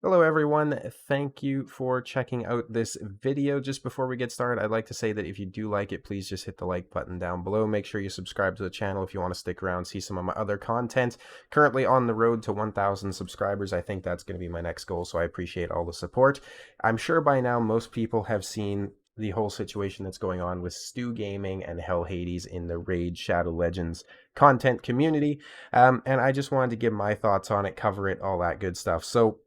Hello everyone, thank you for checking out this video. Just before we get started, I'd like to say that if you do like it, please just hit the like button down below. Make sure you subscribe to the channel if you want to stick around, see some of my other content. Currently on the road to 1,000 subscribers. I think that's going to be my next goal, so I appreciate all the support. I'm sure by now most people have seen the whole situation that's going on with Stu Gaming and HELLHADES in the Raid Shadow Legends content community. And I just wanted to give my thoughts on it, cover it, all that good stuff. So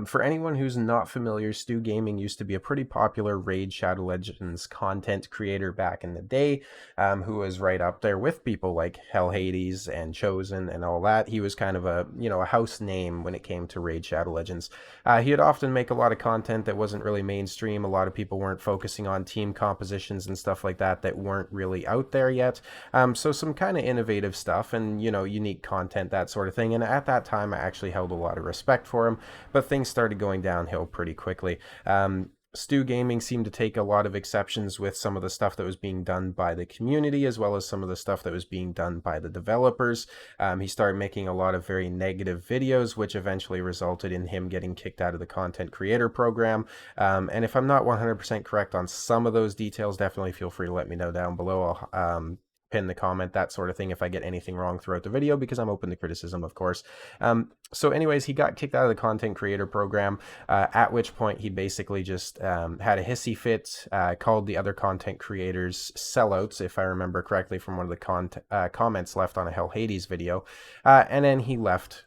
for anyone who's not familiar, Stu Gaming used to be a pretty popular Raid Shadow Legends content creator back in the day, who was right up there with people like HELLHADES and Chosen and all that. He was kind of a house name when it came to Raid Shadow Legends. He'd often make a lot of content that wasn't really mainstream. A lot of people weren't focusing on team compositions and stuff like that weren't really out there yet. So some kind of innovative stuff and, unique content, that sort of thing. And at that time, I actually held a lot of respect for him. But things started going downhill pretty quickly. Stu Gaming seemed to take a lot of exceptions with some of the stuff that was being done by the community, as well as some of the stuff that was being done by the developers. He started making a lot of very negative videos, which eventually resulted in him getting kicked out of the content creator program. And if I'm not 100% correct on some of those details, definitely feel free to let me know down below. I'll pin the comment, that sort of thing, if I get anything wrong throughout the video, because I'm open to criticism, of course. So anyways, he got kicked out of the content creator program, at which point he basically just had a hissy fit, called the other content creators sellouts, if I remember correctly from one of the comments left on a HELLHADES video, and then he left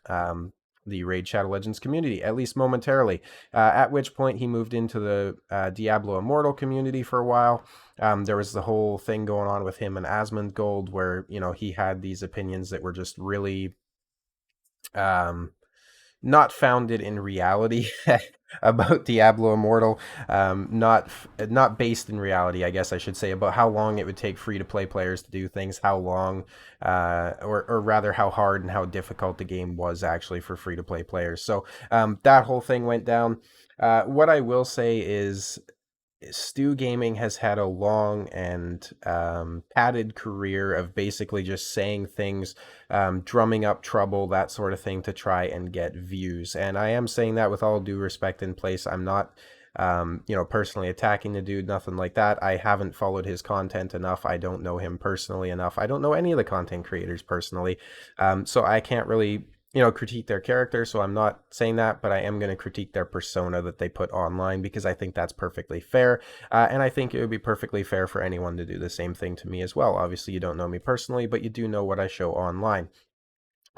the Raid Shadow Legends community, at least momentarily, at which point he moved into the Diablo Immortal community for a while. There was the whole thing going on with him and Asmongold where, he had these opinions that were just really not founded in reality about Diablo Immortal, not based in reality, I guess I should say, about how long it would take free-to-play players to do things, how long, or rather how hard and how difficult the game was actually for free-to-play players. So that whole thing went down. What I will say is Stu Gaming has had a long and padded career of basically just saying things, drumming up trouble, that sort of thing, to try and get views. And I am saying that with all due respect in place. I'm not, personally attacking the dude, nothing like that. I haven't followed his content enough. I don't know him personally enough. I don't know any of the content creators personally. So I can't really critique their character, so I'm not saying that, but I am going to critique their persona that they put online, because I think that's perfectly fair, and I think it would be perfectly fair for anyone to do the same thing to me as well. Obviously, you don't know me personally, but you do know what I show online.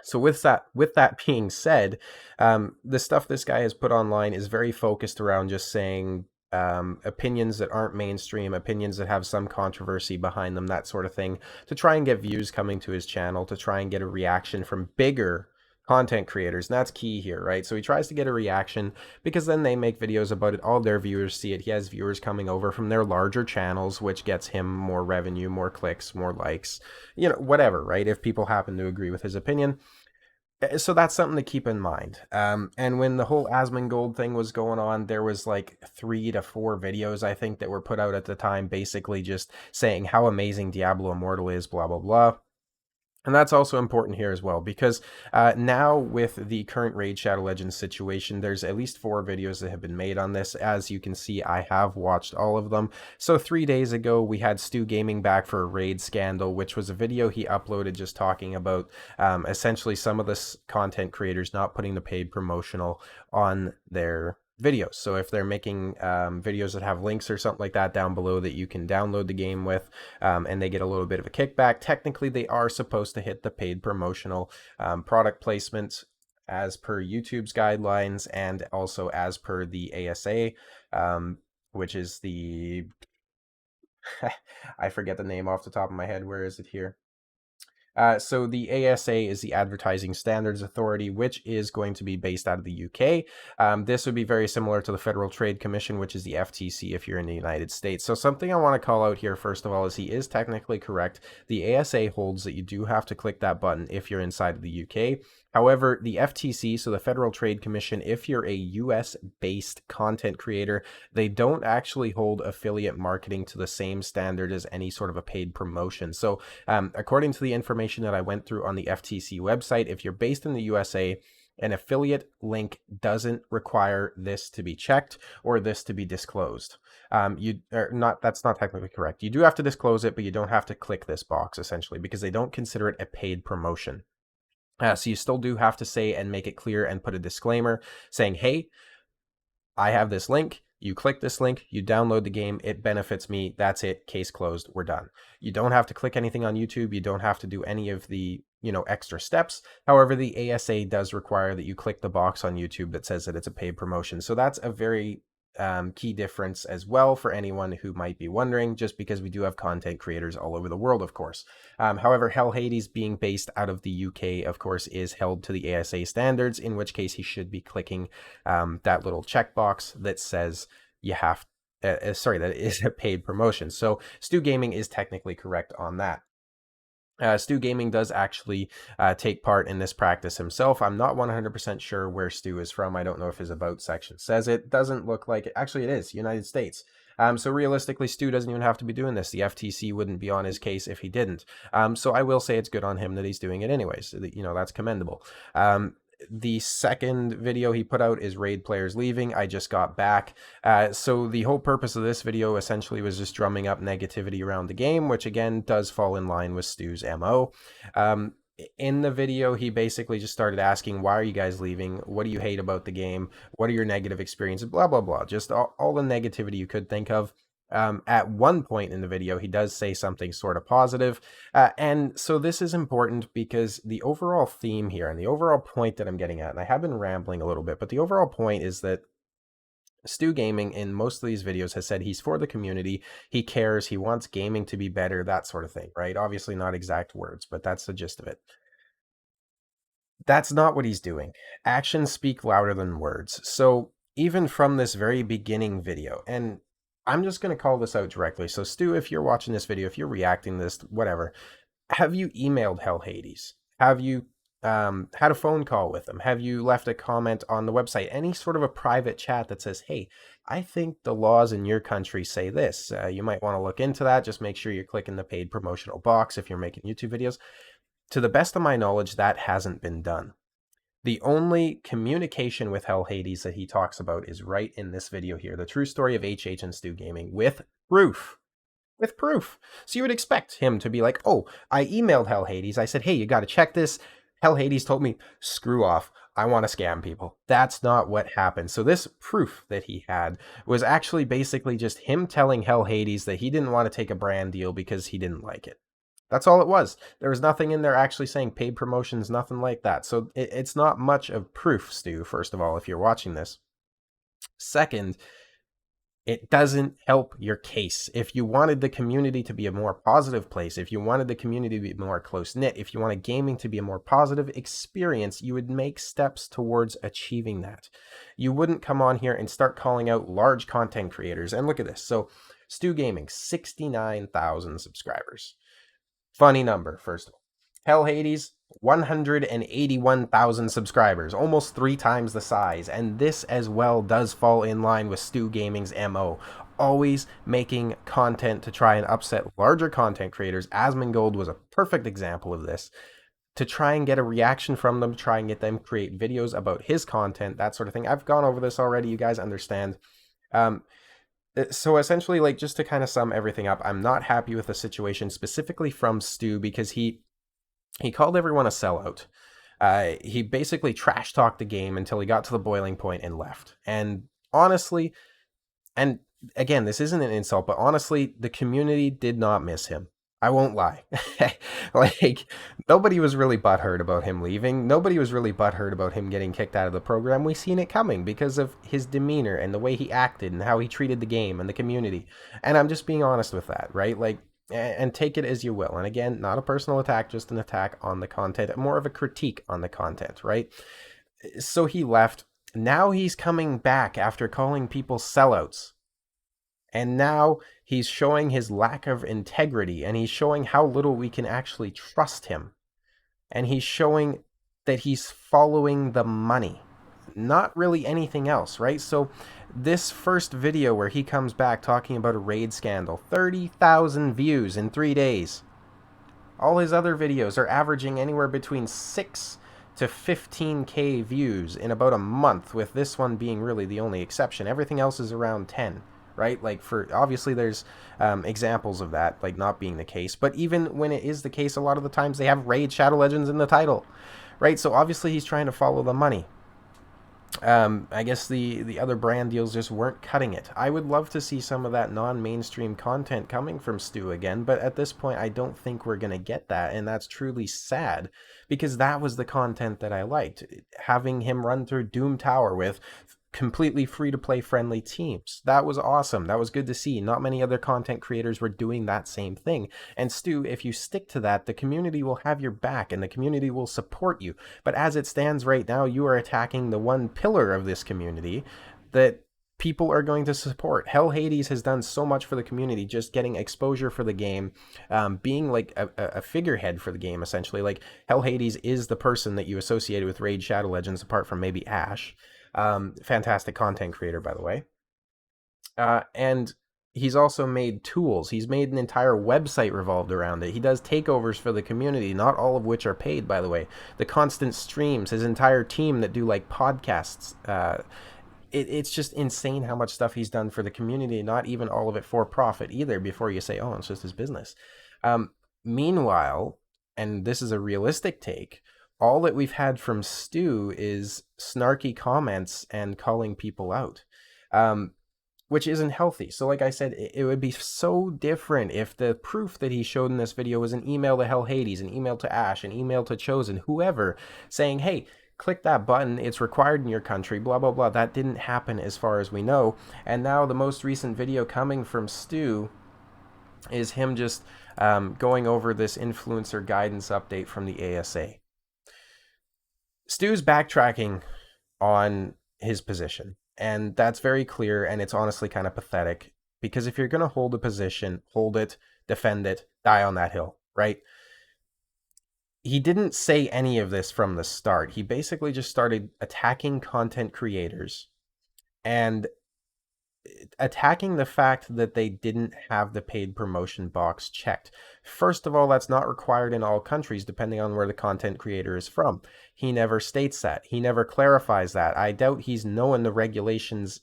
So with that being said, the stuff this guy has put online is very focused around just saying opinions that aren't mainstream, opinions that have some controversy behind them, that sort of thing, to try and get views coming to his channel, to try and get a reaction from bigger content creators. And that's key here, right? So he tries to get a reaction because then they make videos about it, all their viewers see it. He has viewers coming over from their larger channels, which gets him more revenue, more clicks, more likes, whatever, right? If people happen to agree with his opinion. So that's something to keep in mind. And when the whole Asmongold thing was going on, there was like 3 to 4 videos, I think, that were put out at the time, basically just saying how amazing Diablo Immortal is, blah, blah, blah. And that's also important here as well, because now with the current Raid Shadow Legends situation, there's at least 4 videos that have been made on this. As you can see, I have watched all of them. So 3 days ago, we had Stu Gaming back for a raid scandal, which was a video he uploaded just talking about essentially some of the content creators not putting the paid promotional on their videos. So if they're making videos that have links or something like that down below that you can download the game with, and they get a little bit of a kickback, technically they are supposed to hit the paid promotional product placement as per YouTube's guidelines, and also as per the ASA, which is the I forget the name off the top of my head. Where is it here? So the ASA is the Advertising Standards Authority, which is going to be based out of the UK. This would be very similar to the Federal Trade Commission, which is the FTC if you're in the United States. So something I want to call out here, first of all, is he is technically correct. The ASA holds that you do have to click that button if you're inside of the UK. However, the FTC, so the Federal Trade Commission, if you're a US-based content creator, they don't actually hold affiliate marketing to the same standard as any sort of a paid promotion. So according to the information that I went through on the FTC website, if you're based in the USA, An affiliate link doesn't require this to be checked or this to be disclosed. You are not, that's not technically correct. You do have to disclose it, but you don't have to click this box essentially because they don't consider it a paid promotion. So you still do have to say and make it clear and put a disclaimer saying, hey, I have this link. You click this link, you download the game, it benefits me. That's it. Case closed. We're done. You don't have to click anything on YouTube. You don't have to do any of the, extra steps. However, the ASA does require that you click the box on YouTube that says that it's a paid promotion. So that's a very key difference as well for anyone who might be wondering, just because we do have content creators all over the world, of course. However, HELLHADES being based out of the UK, of course, is held to the ASA standards, in which case he should be clicking that little checkbox that says you have, that it is a paid promotion. So Stu Gaming is technically correct on that. Stu Gaming does actually take part in this practice himself. I'm not 100% sure where Stu is from. I don't know if his about section says it. Doesn't look like it. Actually, it is United States. So realistically, Stu doesn't even have to be doing this. The FTC wouldn't be on his case if he didn't. So I will say it's good on him that he's doing it anyways. That's commendable. The second video he put out is raid players leaving. I just got back. So the whole purpose of this video essentially was just drumming up negativity around the game, which again does fall in line with Stu's MO. In the video, he basically just started asking, why are you guys leaving? What do you hate about the game? What are your negative experiences? Blah, blah, blah. Just all the negativity you could think of. At one point in the video, he does say something sort of positive. And so this is important because the overall theme here and the overall point that I'm getting at, and I have been rambling a little bit, but the overall point is that Stu Gaming in most of these videos has said he's for the community. He cares. He wants gaming to be better, that sort of thing, right? Obviously not exact words, but that's the gist of it. That's not what he's doing. Actions speak louder than words. So even from this very beginning video, and I'm just going to call this out directly. So Stu, if you're watching this video, if you're reacting to this, whatever, have you emailed HELLHADES? Have you had a phone call with them? Have you left a comment on the website? Any sort of a private chat that says, hey, I think the laws in your country say this. You might want to look into that. Just make sure you're clicking the paid promotional box if you're making YouTube videos. To the best of my knowledge, that hasn't been done. The only communication with HELLHADES that he talks about is right in this video here, the true story of HH and Stu Gaming, with proof. With proof. So you would expect him to be like, oh, I emailed HELLHADES. I said, hey, you got to check this. HELLHADES told me, screw off. I want to scam people. That's not what happened. So this proof that he had was actually basically just him telling HELLHADES that he didn't want to take a brand deal because he didn't like it. That's all it was. There was nothing in there actually saying paid promotions, nothing like that. So it's not much of proof, Stu, first of all, if you're watching this. Second, it doesn't help your case. If you wanted the community to be a more positive place, if you wanted the community to be more close-knit, if you wanted gaming to be a more positive experience, you would make steps towards achieving that. You wouldn't come on here and start calling out large content creators. And look at this. So Stu Gaming, 69,000 subscribers. Funny number, first of all. HELLHADES, 181,000 subscribers, almost 3 times the size. And this as well does fall in line with Stu Gaming's MO. Always making content to try and upset larger content creators. Asmongold was a perfect example of this. To try and get a reaction from them, try and get them create videos about his content, that sort of thing. I've gone over this already. You guys understand. So essentially, like, just to kind of sum everything up, I'm not happy with the situation specifically from Stu because he called everyone a sellout. He basically trash talked the game until he got to the boiling point and left. And honestly, and again, this isn't an insult, but honestly, the community did not miss him. I won't lie. Like, nobody was really butthurt about him leaving. Nobody was really butthurt about him getting kicked out of the program. We seen it coming because of his demeanor and the way he acted and how he treated the game and the community. And I'm just being honest with that, right? Like, and take it as you will. And again, not a personal attack, just an attack on the content, more of a critique on the content, right? So he left. Now he's coming back after calling people sellouts. And now he's showing his lack of integrity, and he's showing how little we can actually trust him. And he's showing that he's following the money, not really anything else, right? So this first video where he comes back talking about a raid scandal, 30,000 views in 3 days. All his other videos are averaging anywhere between 6 to 15K views in about a month, with this one being really the only exception. Everything else is around 10, right? Like, for obviously there's examples of that like not being the case, but even when it is the case, a lot of the times they have Raid Shadow Legends in the title, right? So obviously he's trying to follow the money. I guess the other brand deals just weren't cutting it. I would love to see some of that non-mainstream content coming from Stu again, but at this point, I don't think we're gonna get that, and that's truly sad because that was the content that I liked. Having him run through Doom Tower with completely free to play friendly teams. That was awesome. That was good to see. Not many other content creators were doing that same thing. And Stu, if you stick to that, the community will have your back and the community will support you. But as it stands right now, you are attacking the one pillar of this community that people are going to support. HELLHADES has done so much for the community, just getting exposure for the game, being like a figurehead for the game, essentially. Like, HELLHADES is the person that you associated with Raid Shadow Legends, apart from maybe Ash. Fantastic content creator, by the way. And he's also made tools. He's made an entire website revolved around it. He does takeovers for the community, not all of which are paid, by the way. The constant streams, his entire team that do like podcasts. It's just insane how much stuff he's done for the community, not even all of it for profit either, before you say, oh, it's just his business. Meanwhile, and this is a realistic take, all that we've had from Stu is snarky comments and calling people out, which isn't healthy. So like I said, it would be so different if the proof that he showed in this video was an email to HELLHADES, an email to Ash, an email to Chosen, whoever, saying, hey, click that button, it's required in your country, blah, blah, blah. That didn't happen as far as we know. And now the most recent video coming from Stu is him just going over this influencer guidance update from the ASA. Stu's backtracking on his position, and that's very clear, and it's honestly kind of pathetic, because if you're going to hold a position, hold it, defend it, die on that hill, right? He didn't say any of this from the start. He basically just started attacking content creators and attacking the fact that they didn't have the paid promotion box checked. First of all, that's not required in all countries, depending on where the content creator is from. He never states that. He never clarifies that. I doubt he's known the regulations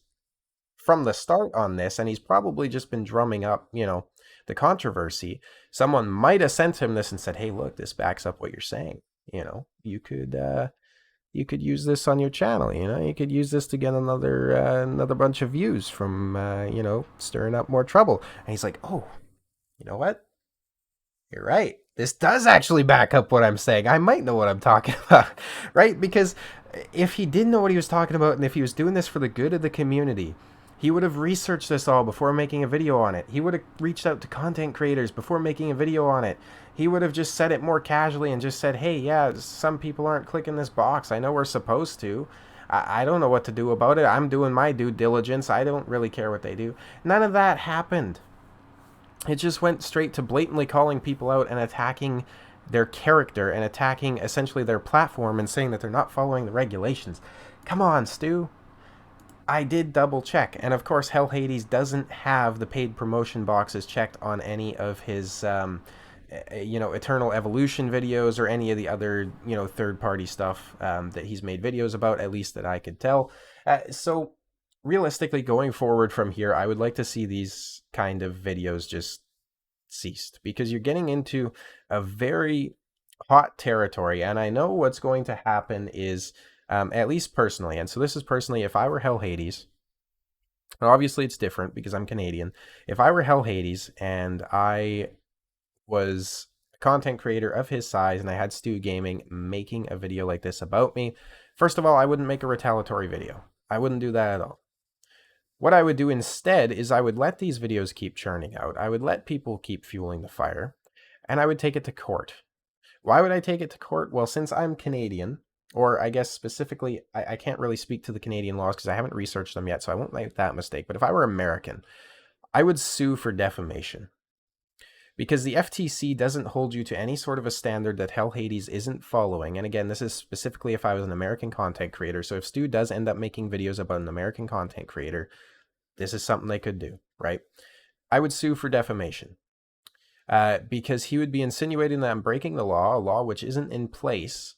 from the start on this, and he's probably just been drumming up, the controversy. Someone might have sent him this and said, hey, look, this backs up what you're saying. You could use this on your channel. You could use this to get another bunch of views from stirring up more trouble. And he's like, oh, you know what, you're right, this does actually back up what I'm saying. I might know what I'm talking about. Right? Because if he didn't know what he was talking about, and if he was doing this for the good of the community, he would have researched this all before making a video on it. He would have reached out to content creators before making a video on it. He would have just said it more casually and just said, hey, yeah, some people aren't clicking this box. I know we're supposed to. I don't know what to do about it. I'm doing my due diligence. I don't really care what they do. None of that happened. It just went straight to blatantly calling people out and attacking their character and attacking essentially their platform and saying that they're not following the regulations. Come on, Stu. I did double check, and of course HELLHADES doesn't have the paid promotion boxes checked on any of his Eternal Evolution videos or any of the other third-party stuff that he's made videos about, at least that I could tell. So realistically, going forward from here, I would like to see these kind of videos just ceased, because you're getting into a very hot territory, and I know what's going to happen is, at least personally, and so this is personally, if I were HELLHADES, obviously it's different because I'm Canadian. If I were HELLHADES and I was a content creator of his size and I had Stu Gaming making a video like this about me, first of all, I wouldn't make a retaliatory video. I wouldn't do that at all. What I would do instead is I would let these videos keep churning out. I would let people keep fueling the fire, and I would take it to court. Why would I take it to court? Well, since I'm Canadian, or I guess specifically, I can't really speak to the Canadian laws because I haven't researched them yet, so I won't make that mistake. But if I were American, I would sue for defamation, because the FTC doesn't hold you to any sort of a standard that HELLHADES isn't following. And again, this is specifically if I was an American content creator. So if Stu does end up making videos about an American content creator, this is something they could do, right? I would sue for defamation. Because he would be insinuating that I'm breaking the law, a law which isn't in place,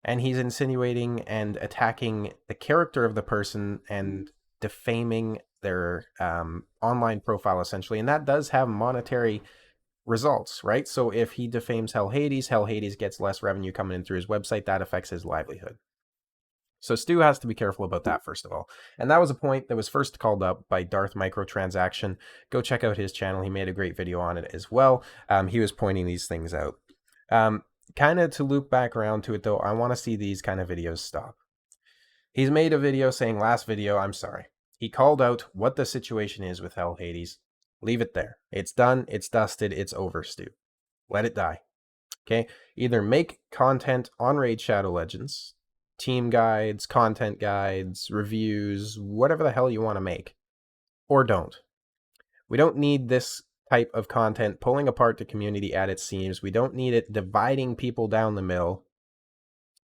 and he's insinuating and attacking the character of the person and defaming their online profile essentially, and that does have monetary results, right? So if he defames HELLHADES, HELLHADES gets less revenue coming in through his website. That affects his livelihood. So Stu has to be careful about that, first of all. And that was a point that was first called up by Darth Microtransaction. Go check out his channel. He made a great video on it as well. He was pointing these things out. Kind of to loop back around to it, though, I want to see these kind of videos stop. He's made a video saying, last video, I'm sorry. He called out what the situation is with HELLHADES. Leave it there. It's done. It's dusted. It's over, Stu. Let it die. Okay? Either make content on Raid Shadow Legends, team guides, content guides, reviews, whatever the hell you want to make, or don't. We don't need this type of content pulling apart the community at its seams. We don't need it dividing people down the middle.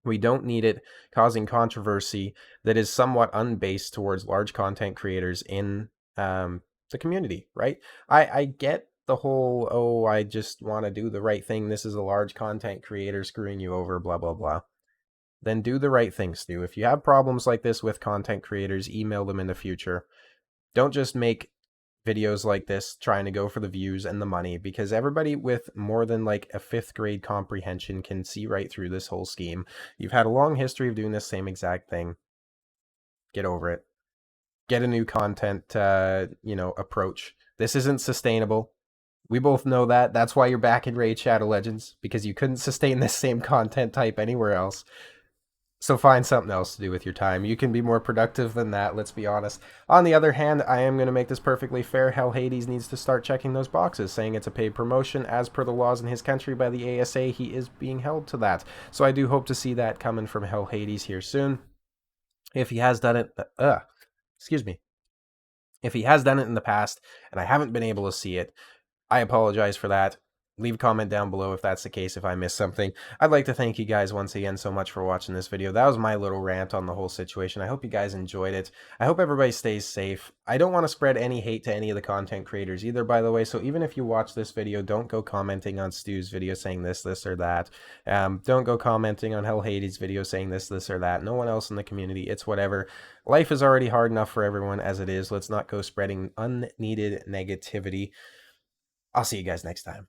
We don't need it causing controversy that is somewhat unbased towards large content creators in the community, right? I get the whole, oh, I just want to do the right thing. This is a large content creator screwing you over, blah, blah, blah. Then do the right thing, Stu. If you have problems like this with content creators, email them in the future. Don't just make videos like this trying to go for the views and the money, because everybody with more than like a 5th grade comprehension can see right through this whole scheme. You've had a long history of doing this same exact thing. Get over it. Get a new content, approach. This isn't sustainable. We both know that. That's why you're back in Raid Shadow Legends, because you couldn't sustain this same content type anywhere else. So find something else to do with your time. You can be more productive than that, let's be honest. On the other hand, I am going to make this perfectly fair. HELLHADES needs to start checking those boxes, saying it's a paid promotion. As per the laws in his country by the ASA, he is being held to that. So I do hope to see that coming from HELLHADES here soon. If he has done it, If he has done it in the past and I haven't been able to see it, I apologize for that. Leave a comment down below if that's the case, if I missed something. I'd like to thank you guys once again so much for watching this video. That was my little rant on the whole situation. I hope you guys enjoyed it. I hope everybody stays safe. I don't want to spread any hate to any of the content creators either, by the way, so even if you watch this video, don't go commenting on Stu's video saying this, or that. Don't go commenting on HELLHADES' video saying this, or that. No one else in the community. It's whatever. Life is already hard enough for everyone as it is. Let's not go spreading unneeded negativity. I'll see you guys next time.